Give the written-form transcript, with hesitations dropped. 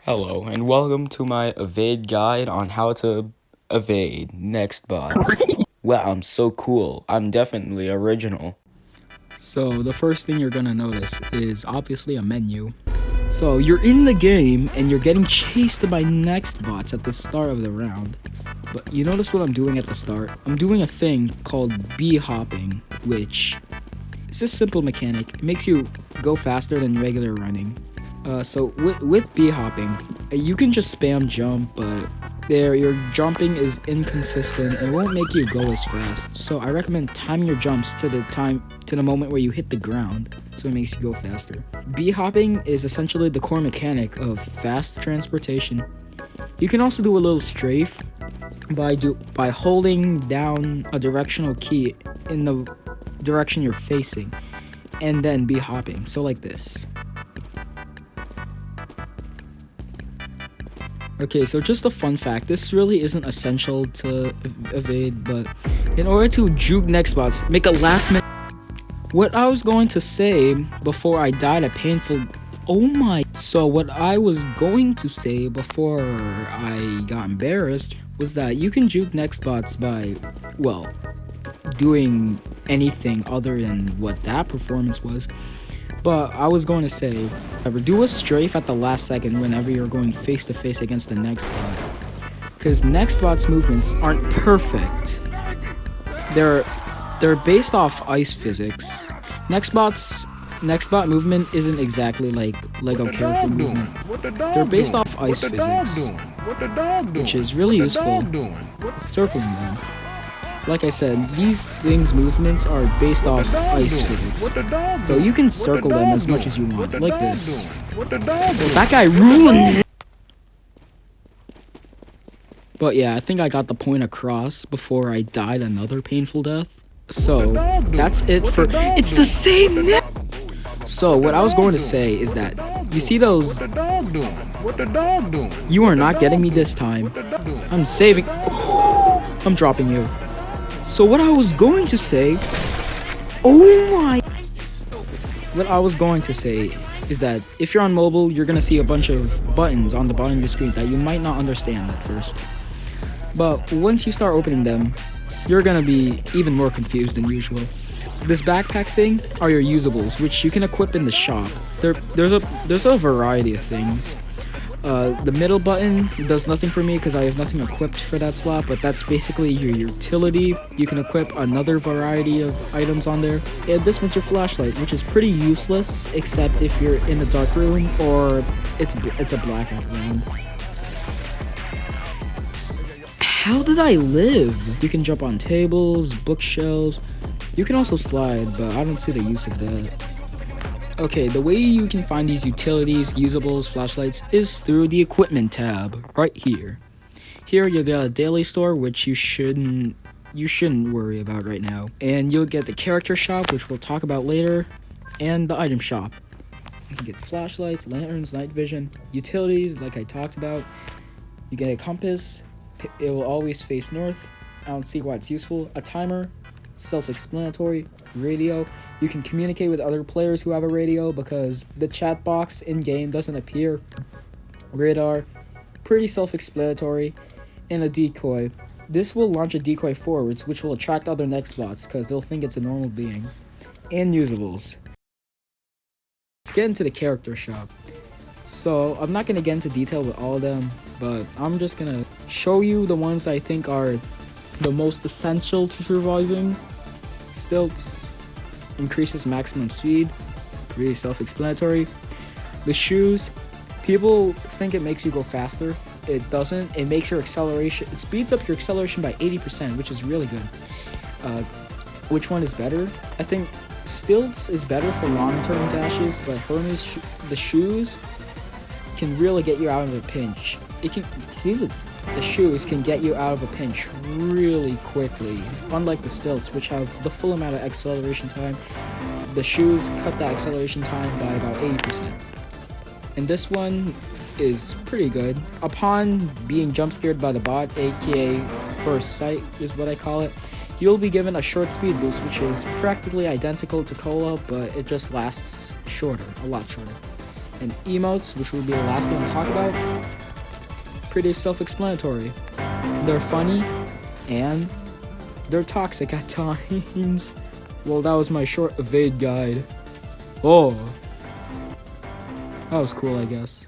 Hello, and welcome to my evade guide on how to evade next bots. Wow, I'm so cool. I'm definitely original. So the first thing you're gonna notice is obviously a menu. So you're in the game and you're getting chased by next bots at the start of the round. But you notice what I'm doing at the start? I'm doing a thing called bee hopping, which is a simple mechanic. It makes you go faster than regular running. So with bee hopping, you can just spam jump, but your jumping is inconsistent and won't make you go as fast. So I recommend timing your jumps to the moment where you hit the ground, so it makes you go faster. Bee hopping is essentially the core mechanic of fast transportation. You can also do a little strafe by holding down a directional key in the direction you're facing, and then bee hopping. So like this. Okay, so just a fun fact, this really isn't essential to evade, but in order to juke next bots, make a last minute. What I was going to say before I died a painful. So what I was going to say before I got embarrassed was that you can juke next bots by, well, doing anything other than what that performance was. But I was going to say, ever do a strafe at the last second whenever you're going face to face against the next bot. Because next bot's movements aren't perfect. They're based off ice physics. Next bot movement isn't exactly like Lego character movement. They're based off ice physics, which is really useful. Circling them. Like I said, these things' movements are based off ice physics, so you can circle them as much as you want, like this. Well, that guy ruined it! But yeah, I think I got the point across before I died another painful death. So, that's it for- It's the same So, what I was going to say is that, you see those- You are not getting me this time. I'm saving- I'm dropping you. So what I was going to say, what I was going to say is that if you're on mobile, you're gonna see a bunch of buttons on the bottom of the screen that you might not understand at first. But once you start opening them, you're gonna be even more confused than usual. This backpack thing are your usables, which you can equip in the shop. There's a variety of things. The middle button does nothing for me because I have nothing equipped for that slot, but that's basically your utility. You can equip another variety of items on there. And this one's your flashlight, which is pretty useless, except if you're in a dark room or it's a blackout room. How did I live? You can jump on tables, bookshelves. You can also slide, but I don't see the use of that. Okay, the way you can find these utilities, usables, flashlights is through the equipment tab right here. Here you'll get a daily store, which you shouldn't worry about right now. And you'll get the character shop, which we'll talk about later, and the item shop. You can get flashlights, lanterns, night vision, utilities like I talked about. You get a compass, it will always face north. I don't see why it's useful. A timer, self-explanatory. Radio, you can communicate with other players who have a radio because the chat box in game doesn't appear. Radar, pretty self-explanatory. And a decoy. This will launch a decoy forwards, which will attract other next bots because they'll think it's a normal being. And usables. Let's get into the character shop. So I'm not gonna get into detail with all of them, but I'm just gonna show you the ones I think are the most essential to surviving. Stilts increases maximum speed, pretty self-explanatory. The shoes, people think it makes you go faster. It doesn't. It makes your acceleration, it speeds up your acceleration by 80%, which is really good. Which one is better? I think Stilts is better for long-term dashes, but Hermes, the shoes can really get you out of a pinch. The shoes can get you out of a pinch really quickly. Unlike the stilts, which have the full amount of acceleration time, the shoes cut that acceleration time by about 80%. And this one is pretty good. Upon being jump scared by the bot, aka first sight is what I call it, you'll be given a short speed boost, which is practically identical to Cola, but it just lasts shorter, a lot shorter. And emotes, which will be the last thing I'll talk about, pretty self-explanatory. They're funny and they're toxic at times. Well, that was my short evade guide. Oh, that was cool, I guess.